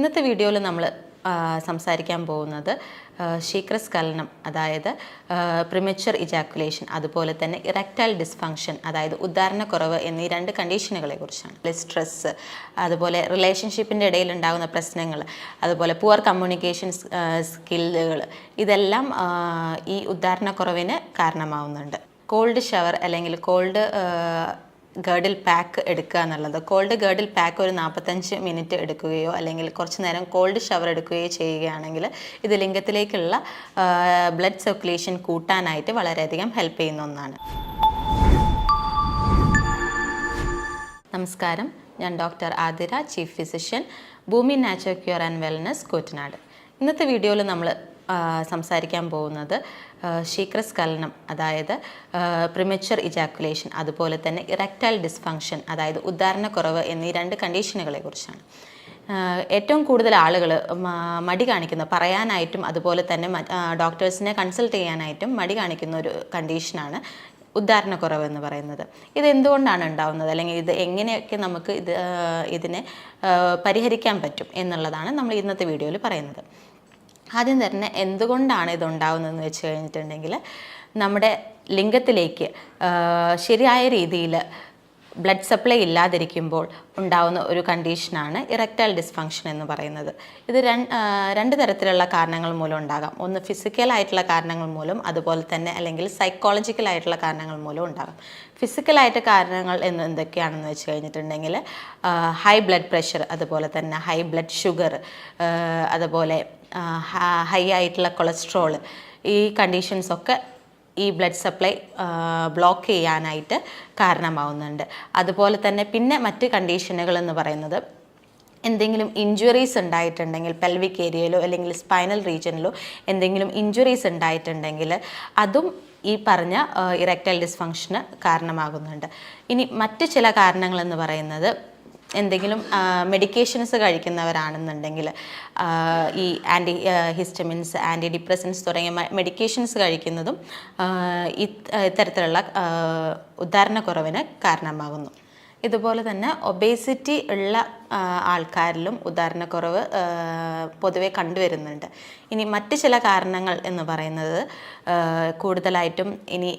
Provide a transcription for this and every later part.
ഇന്നത്തെ വീഡിയോയിൽ നമ്മൾ സംസാരിക്കാൻ പോകുന്നത് ശീഘ്രസ്ഖലനം, അതായത് പ്രിമച്വർ ഇജാക്കുലേഷൻ, അതുപോലെ തന്നെ ഇറക്ടൈൽ ഡിസ്ഫങ്ഷൻ, അതായത് ഉദ്ധാരണക്കുറവ് എന്നീ രണ്ട് കണ്ടീഷനുകളെ കുറിച്ചാണ്. സ്ട്രെസ്സ്, അതുപോലെ റിലേഷൻഷിപ്പിൻ്റെ ഇടയിൽ ഉണ്ടാകുന്ന പ്രശ്നങ്ങൾ, അതുപോലെ പുവർ കമ്മ്യൂണിക്കേഷൻ സ്കില്ലുകൾ, ഇതെല്ലാം ഈ ഉദ്ധാരണക്കുറവിന് കാരണമാവുന്നുണ്ട്. കോൾഡ് ഷവർ അല്ലെങ്കിൽ കോൾഡ് ഗേർഡിൽ പാക്ക് എടുക്കുക എന്നുള്ളത്. കോൾഡ് ഗേർഡിൽ പാക്ക് ഒരു 45 മിനിറ്റ് എടുക്കുകയോ അല്ലെങ്കിൽ കുറച്ച് നേരം കോൾഡ് ഷവർ എടുക്കുകയോ ചെയ്യുകയാണെങ്കിൽ ഇത് ലിംഗത്തിലേക്കുള്ള ബ്ലഡ് സർക്കുലേഷൻ കൂട്ടാനായിട്ട് വളരെയധികം ഹെൽപ്പ് ചെയ്യുന്ന ഒന്നാണ്. നമസ്കാരം, ഞാൻ doctor Athira, chief physician, Bhoomi natural cure and wellness, Koottanad. ഇന്നത്തെ വീഡിയോയിൽ നമ്മൾ സംസാരിക്കാൻ പോകുന്നത് ശീഘ്രസ്ഖലനം, അതായത് പ്രിമച്വർ ഇജാക്കുലേഷൻ, അതുപോലെ തന്നെ ഇറക്ടൈൽ ഡിസ്ഫങ്ഷൻ, അതായത് ഉദ്ധാരണക്കുറവ് എന്നീ രണ്ട് കണ്ടീഷനുകളെ കുറിച്ചാണ്. ഏറ്റവും കൂടുതൽ ആളുകൾ മടി കാണിക്കുന്ന, പറയാനായിട്ടും അതുപോലെ തന്നെ ഡോക്ടേഴ്സിനെ കൺസൾട്ട് ചെയ്യാനായിട്ടും മടി കാണിക്കുന്ന ഒരു കണ്ടീഷനാണ് ഉദ്ധാരണക്കുറവ് എന്ന് പറയുന്നത്. ഇത് എന്തുകൊണ്ടാണ് ഉണ്ടാവുന്നത്, അല്ലെങ്കിൽ ഇത് എങ്ങനെയൊക്കെ നമുക്ക് ഇതിനെ പരിഹരിക്കാൻ പറ്റും എന്നുള്ളതാണ് നമ്മൾ ഇന്നത്തെ വീഡിയോയിൽ പറയുന്നത്. ആദ്യം തന്നെ എന്തുകൊണ്ടാണ് ഇതുണ്ടാവുന്നതെന്ന് വെച്ച് കഴിഞ്ഞിട്ടുണ്ടെങ്കിൽ, നമ്മുടെ ലിംഗത്തിലേക്ക് ശരിയായ രീതിയിൽ ബ്ലഡ് സപ്ലൈ ഇല്ലാതിരിക്കുമ്പോൾ ഉണ്ടാവുന്ന ഒരു കണ്ടീഷനാണ് ഇറക്ടൈൽ ഡിസ്ഫങ്ഷൻ എന്ന് പറയുന്നത്. ഇത് രണ്ട് തരത്തിലുള്ള കാരണങ്ങൾ മൂലം ഉണ്ടാകാം. ഒന്ന് ഫിസിക്കലായിട്ടുള്ള കാരണങ്ങൾ മൂലം, അതുപോലെ തന്നെ അല്ലെങ്കിൽ സൈക്കോളജിക്കലായിട്ടുള്ള കാരണങ്ങൾ മൂലം ഉണ്ടാകാം. ഫിസിക്കലായിട്ട് കാരണങ്ങൾ എന്തൊക്കെയാണെന്ന് വെച്ച് കഴിഞ്ഞിട്ടുണ്ടെങ്കിൽ, ഹൈ ബ്ലഡ് പ്രഷർ, അതുപോലെ തന്നെ ഹൈ ബ്ലഡ് ഷുഗർ, അതുപോലെ ഹൈ ആയിട്ടുള്ള കൊളസ്ട്രോൾ, ഈ കണ്ടീഷൻസൊക്കെ ഈ ബ്ലഡ് സപ്ലൈ ബ്ലോക്ക് ചെയ്യാനായിട്ട് കാരണമാവുന്നുണ്ട്. അതുപോലെ തന്നെ പിന്നെ മറ്റ് കണ്ടീഷനുകൾ എന്ന് പറയുന്നത്, എന്തെങ്കിലും ഇഞ്ചുറീസ് ഉണ്ടായിട്ടുണ്ടെങ്കിൽ, പെൽവിക് ഏരിയയിലോ അല്ലെങ്കിൽ സ്പൈനൽ റീജിയനിലോ എന്തെങ്കിലും ഇഞ്ചുറീസ് ഉണ്ടായിട്ടുണ്ടെങ്കിൽ അതും ഈ പറഞ്ഞ ഇറക്ടൈൽ ഡിസ്ഫങ്ഷന് കാരണമാകുന്നുണ്ട്. ഇനി മറ്റ് ചില കാരണങ്ങളെന്ന് പറയുന്നത്, എന്തെങ്കിലും മെഡിക്കേഷൻസ് കഴിക്കുന്നവരാണെന്നുണ്ടെങ്കിൽ, ഈ ആൻറ്റി ഹിസ്റ്റമിൻസ്, ആൻറ്റി ഡിപ്രസൻസ് തുടങ്ങിയ മെഡിക്കേഷൻസ് കഴിക്കുന്നതും ഇത്തരത്തിലുള്ള ഉദ്ധാരണക്കുറവിന് കാരണമാകുന്നു. ഇതുപോലെ തന്നെ ഒബേസിറ്റി ഉള്ള ആൾക്കാരിലും ഉദ്ധാരണക്കുറവ് പൊതുവെ കണ്ടുവരുന്നുണ്ട്. ഇനി മറ്റ് ചില കാരണങ്ങൾ എന്ന് പറയുന്നത്, കൂടുതലായിട്ടും ഇനി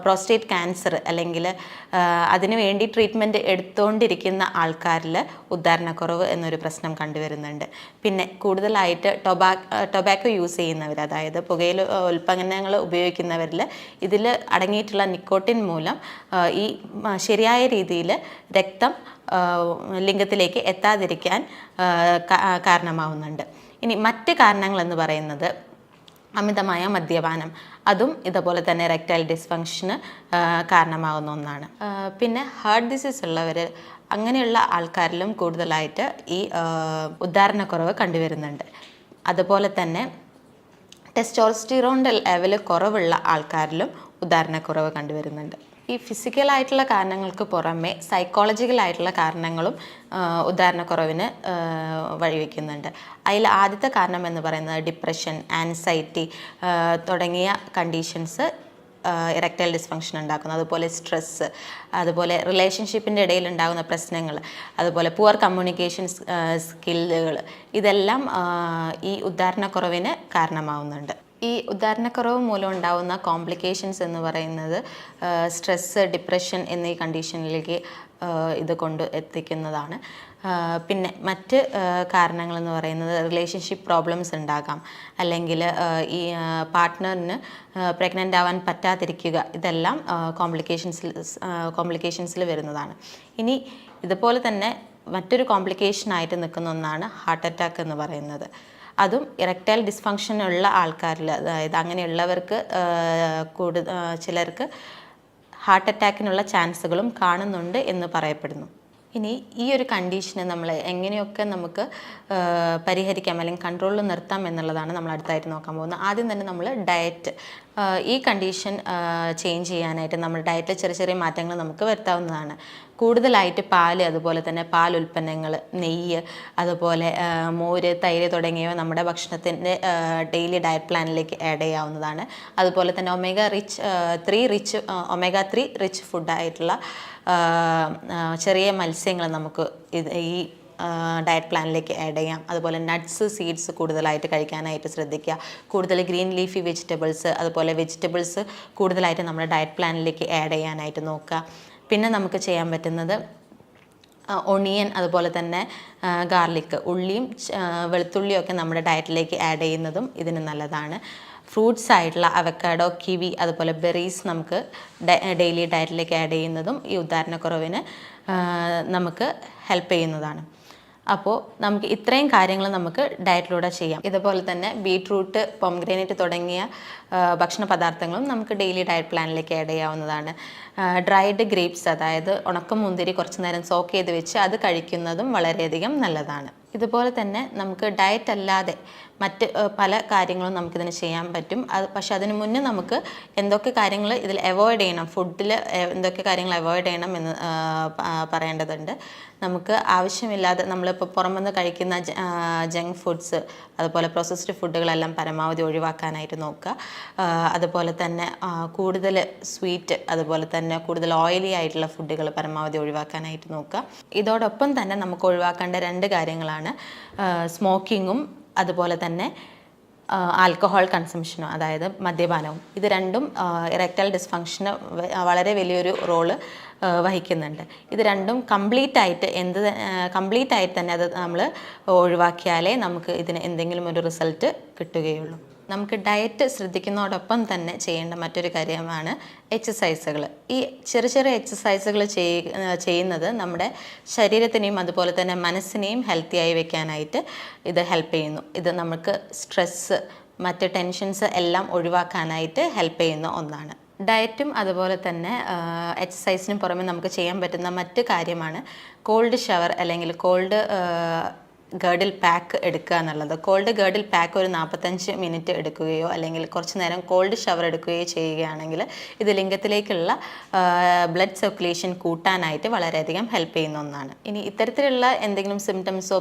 പ്രോസ്റ്റേറ്റ് ക്യാൻസർ അല്ലെങ്കിൽ അതിനു വേണ്ടി ട്രീറ്റ്മെൻറ്റ് എടുത്തുകൊണ്ടിരിക്കുന്ന ആൾക്കാരിൽ ഉദ്ധാരണക്കുറവ് എന്നൊരു പ്രശ്നം കണ്ടുവരുന്നുണ്ട്. പിന്നെ കൂടുതലായിട്ട് ടൊബാക്കോ യൂസ് ചെയ്യുന്നവർ, അതായത് പുകയില ഉൽപ്പന്നങ്ങൾ ഉപയോഗിക്കുന്നവരിൽ ഇതിൽ അടങ്ങിയിട്ടുള്ള നിക്കോട്ടിൻ മൂലം ഈ ശരിയായ രീതിയിൽ രക്തം ലിംഗത്തിലേക്ക് എത്താതിരിക്കാൻ കാരണമാവുന്നുണ്ട്. ഇനി മറ്റ് കാരണങ്ങളെന്ന് പറയുന്നത്, അമിതമായ മദ്യപാനം, അതും ഇതുപോലെ തന്നെ ഇറക്ടൈൽ ഡിസ്ഫങ്ഷന് കാരണമാകുന്ന ഒന്നാണ്. പിന്നെ ഹാർട്ട് ഡിസീസ് ഉള്ളവർ, അങ്ങനെയുള്ള ആൾക്കാരിലും കൂടുതലായിട്ട് ഈ ഉദ്ധാരണക്കുറവ് കണ്ടുവരുന്നുണ്ട്. അതുപോലെ തന്നെ ടെസ്റ്റോസ്റ്റെറോണിൻ്റെ ലെവൽ കുറവുള്ള ആൾക്കാരിലും ഉദ്ധാരണക്കുറവ് കണ്ടുവരുന്നുണ്ട്. ഈ ഫിസിക്കലായിട്ടുള്ള കാരണങ്ങൾക്ക് പുറമെ സൈക്കോളജിക്കലായിട്ടുള്ള കാരണങ്ങളും ഉദ്ധാരണക്കുറവിന് വഴിവെക്കുന്നുണ്ട്. അതിൽ ആദ്യത്തെ കാരണം എന്ന് പറയുന്നത് ഡിപ്രഷൻ, ആൻസൈറ്റി തുടങ്ങിയ കണ്ടീഷൻസ് ഇറക്ടൈൽ ഡിസ്ഫങ്ഷൻ ഉണ്ടാക്കുന്നു. അതുപോലെ സ്ട്രെസ്സ്, അതുപോലെ റിലേഷൻഷിപ്പിൻ്റെ ഇടയിൽ ഉണ്ടാകുന്ന പ്രശ്നങ്ങൾ, അതുപോലെ പുവർ കമ്മ്യൂണിക്കേഷൻ സ്കില്ലുകൾ, ഇതെല്ലാം ഈ ഉദ്ധാരണക്കുറവിന് കാരണമാവുന്നുണ്ട്. ഈ ഉദ്ധാരണക്കുറവ് മൂലം ഉണ്ടാകുന്ന കോംപ്ലിക്കേഷൻസ് എന്ന് പറയുന്നത് സ്ട്രെസ്സ്, ഡിപ്രഷൻ എന്നീ കണ്ടീഷനിലേക്ക് ഇത് കൊണ്ട് എത്തിക്കുന്നതാണ്. പിന്നെ മറ്റ് കാരണങ്ങളെന്ന് പറയുന്നത്, റിലേഷൻഷിപ്പ് പ്രോബ്ലംസ് ഉണ്ടാകാം, അല്ലെങ്കിൽ ഈ പാർട്ട്ണറിന് പ്രഗ്നൻ്റ് ആവാൻ പറ്റാതിരിക്കുക, ഇതെല്ലാം കോംപ്ലിക്കേഷൻസിൽ വരുന്നതാണ്. ഇനി ഇതുപോലെ തന്നെ മറ്റൊരു കോംപ്ലിക്കേഷനായിട്ട് നിൽക്കുന്ന ഒന്നാണ് ഹാർട്ട് അറ്റാക്ക് എന്ന് പറയുന്നത്. അതും ഇറക്ടൈൽ ഡിസ്ഫങ്ഷൻ ഉള്ള ആൾക്കാരിൽ, അതായത് അങ്ങനെയുള്ളവർക്ക് ചിലർക്ക് ഹാർട്ട് അറ്റാക്കിനുള്ള ചാൻസുകളും കാണുന്നുണ്ട് എന്ന് പറയപ്പെടുന്നു. ഇനി ഈ ഒരു കണ്ടീഷനെ നമ്മൾ എങ്ങനെയൊക്കെ നമുക്ക് പരിഹരിക്കാം അല്ലെങ്കിൽ കൺട്രോളിൽ നിർത്താം എന്നുള്ളതാണ് നമ്മൾ അടുത്തായിട്ട് നോക്കാൻ പോകുന്നത്. ആദ്യം തന്നെ നമ്മൾ ഡയറ്റ്, ഈ കണ്ടീഷൻ ചേഞ്ച് ചെയ്യാനായിട്ട് നമ്മൾ ഡയറ്റിൽ ചെറിയ ചെറിയ മാറ്റങ്ങൾ നമുക്ക് വരുത്താവുന്നതാണ്. കൂടുതലായിട്ട് പാല്, അതുപോലെ തന്നെ പാൽ ഉൽപ്പന്നങ്ങൾ, നെയ്യ്, അതുപോലെ മോര്, തൈര് തുടങ്ങിയവ നമ്മുടെ ഭക്ഷണത്തിൻ്റെ ഡെയിലി ഡയറ്റ് പ്ലാനിലേക്ക് ആഡ് ചെയ്യാവുന്നതാണ്. അതുപോലെ തന്നെ ഒമേഗ 3 റിച്ച് ഫുഡായിട്ടുള്ള ചെറിയ മത്സ്യങ്ങൾ നമുക്ക് ഈ ഡയറ്റ് പ്ലാനിലേക്ക് ആഡ് ചെയ്യാം. അതുപോലെ നട്ട്സ്, സീഡ്സ് കൂടുതലായിട്ട് കഴിക്കാനായിട്ട് ശ്രദ്ധിക്കുക. കൂടുതൽ ഗ്രീൻ ലീഫി വെജിറ്റബിൾസ്, അതുപോലെ വെജിറ്റബിൾസ് കൂടുതലായിട്ട് നമ്മുടെ ഡയറ്റ് പ്ലാനിലേക്ക് ആഡ് ചെയ്യാനായിട്ട് നോക്കുക. പിന്നെ നമുക്ക് ചെയ്യാൻ പറ്റുന്നത് ഒണിയൻ, അതുപോലെ തന്നെ ഗാർലിക്, ഉള്ളിയും വെളുത്തുള്ളിയും ഒക്കെ നമ്മുടെ ഡയറ്റിലേക്ക് ആഡ് ചെയ്യുന്നതും ഇതിന് നല്ലതാണ്. ഫ്രൂട്ട്സ് ആയിട്ടുള്ള അവക്കാഡോ, കിവി, അതുപോലെ ബെറീസ് നമുക്ക് ഡെയിലി ഡയറ്റിലേക്ക് ആഡ് ചെയ്യുന്നതും ഈ ഉദാഹരണക്കുറവിന് നമുക്ക് ഹെൽപ്പ് ചെയ്യുന്നതാണ്. അപ്പോൾ നമുക്ക് ഇത്രയും കാര്യങ്ങൾ നമുക്ക് ഡയറ്റിലൂടെ ചെയ്യാം. ഇതുപോലെ തന്നെ ബീട്രൂട്ട്, പൊംഗ്രാനൈറ്റ് തുടങ്ങിയ ഭക്ഷണ പദാർത്ഥങ്ങളും നമുക്ക് ഡെയിലി ഡയറ്റ് പ്ലാനിലേക്ക് ആഡ് ചെയ്യാവുന്നതാണ്. ഡ്രൈഡ് ഗ്രേപ്സ്, അതായത് ഉണക്കമുന്തിരി കുറച്ച് നേരം സോക്ക് ചെയ്ത് വെച്ച് അത് കഴിക്കുന്നതും വളരെയധികം നല്ലതാണ്. ഇതുപോലെ തന്നെ നമുക്ക് ഡയറ്റ് അല്ലാതെ മറ്റ് പല കാര്യങ്ങളും നമുക്കിതിന് ചെയ്യാൻ പറ്റും. പക്ഷെ അതിന് മുന്നേ നമുക്ക് എന്തൊക്കെ കാര്യങ്ങൾ ഇതിൽ അവോയ്ഡ് ചെയ്യണം, ഫുഡിൽ എന്തൊക്കെ കാര്യങ്ങൾ അവോയ്ഡ് ചെയ്യണം എന്ന് പറയേണ്ടതുണ്ട്. നമുക്ക് ആവശ്യമില്ലാതെ നമ്മളിപ്പോൾ പുറമെന്ന് കഴിക്കുന്ന ജങ്ക് ഫുഡ്സ്, അതുപോലെ പ്രോസസ്ഡ് ഫുഡുകളെല്ലാം പരമാവധി ഒഴിവാക്കാനായിട്ട് നോക്കുക. അതുപോലെ തന്നെ കൂടുതൽ സ്വീറ്റ്, അതുപോലെ തന്നെ കൂടുതൽ ഓയിലി ആയിട്ടുള്ള ഫുഡുകൾ പരമാവധി ഒഴിവാക്കാനായിട്ട് നോക്കുക. ഇതോടൊപ്പം തന്നെ നമുക്ക് ഒഴിവാക്കേണ്ട 2 കാര്യങ്ങളാണ് സ്മോക്കിങ്ങും അതുപോലെ തന്നെ ആൽക്കഹോൾ കൺസംഷനും, അതായത് മദ്യപാനവും. ഇത് രണ്ടും ഇറക്ടൈൽ ഡിസ്ഫങ്ഷന് വളരെ വലിയൊരു റോള് വഹിക്കുന്നുണ്ട്. ഇത് രണ്ടും കംപ്ലീറ്റ് ആയിട്ട് തന്നെ അത് നമ്മൾ ഒഴിവാക്കിയാലേ നമുക്ക് ഇതിന് എന്തെങ്കിലും ഒരു റിസൾട്ട് കിട്ടുകയുള്ളൂ. നമുക്ക് ഡയറ്റ് ശ്രദ്ധിക്കുന്നതോടൊപ്പം തന്നെ ചെയ്യേണ്ട മറ്റൊരു കാര്യമാണ് എക്സസൈസുകൾ. ഈ ചെറിയ എക്സസൈസുകൾ ചെയ്യുന്നത് നമ്മുടെ ശരീരത്തിനെയും അതുപോലെ തന്നെ മനസ്സിനെയും ഹെൽത്തിയായി വെക്കാനായിട്ട് ഇത് ഹെൽപ്പ് ചെയ്യുന്നു. ഇത് നമുക്ക് സ്ട്രെസ്സ്, മറ്റ് ടെൻഷൻസ് എല്ലാം ഒഴിവാക്കാനായിട്ട് ഹെൽപ്പ് ചെയ്യുന്ന ഒന്നാണ്. ഡയറ്റും അതുപോലെ തന്നെ എക്സസൈസിനും പുറമെ നമുക്ക് ചെയ്യാൻ പറ്റുന്ന മറ്റ് കാര്യമാണ് കോൾഡ് ഷവർ അല്ലെങ്കിൽ കോൾഡ് ഗേർഡിൽ പാക്ക് എടുക്കുക എന്നുള്ളത്. കോൾഡ് ഗേർഡിൽ പാക്ക് ഒരു 45 മിനിറ്റ് എടുക്കുകയോ അല്ലെങ്കിൽ കുറച്ച് നേരം കോൾഡ് ഷവർ എടുക്കുകയോ ചെയ്യുകയാണെങ്കിൽ ഇത് ലിംഗത്തിലേക്കുള്ള ബ്ലഡ് സർക്കുലേഷൻ കൂട്ടാനായിട്ട് വളരെയധികം ഹെൽപ്പ് ചെയ്യുന്ന ഒന്നാണ്. ഇനി ഇത്തരത്തിലുള്ള എന്തെങ്കിലും സിംറ്റംസോ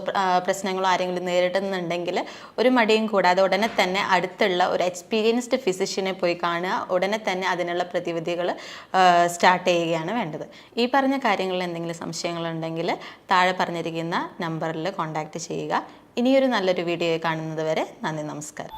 പ്രശ്നങ്ങളോ ആരെങ്കിലും നേരിടുന്നുണ്ടെങ്കിൽ ഒരു മടിയും കൂടാതെ ഉടനെ തന്നെ അടുത്തുള്ള ഒരു എക്സ്പീരിയൻസ്ഡ് ഫിസിഷ്യനെ പോയി കാണുക. ഉടനെ തന്നെ അതിനുള്ള പ്രതിവിധികൾ സ്റ്റാർട്ട് ചെയ്യുകയാണ് വേണ്ടത്. ഈ പറഞ്ഞ കാര്യങ്ങളിൽ എന്തെങ്കിലും സംശയങ്ങളുണ്ടെങ്കിൽ താഴെ പറഞ്ഞിരിക്കുന്ന നമ്പറിൽ കോൺടാക്റ്റ് ചെയ്യുക. ഇനിയൊരു നല്ലൊരു വീഡിയോ കാണുന്നത് വരെ നന്ദി, നമസ്കാരം.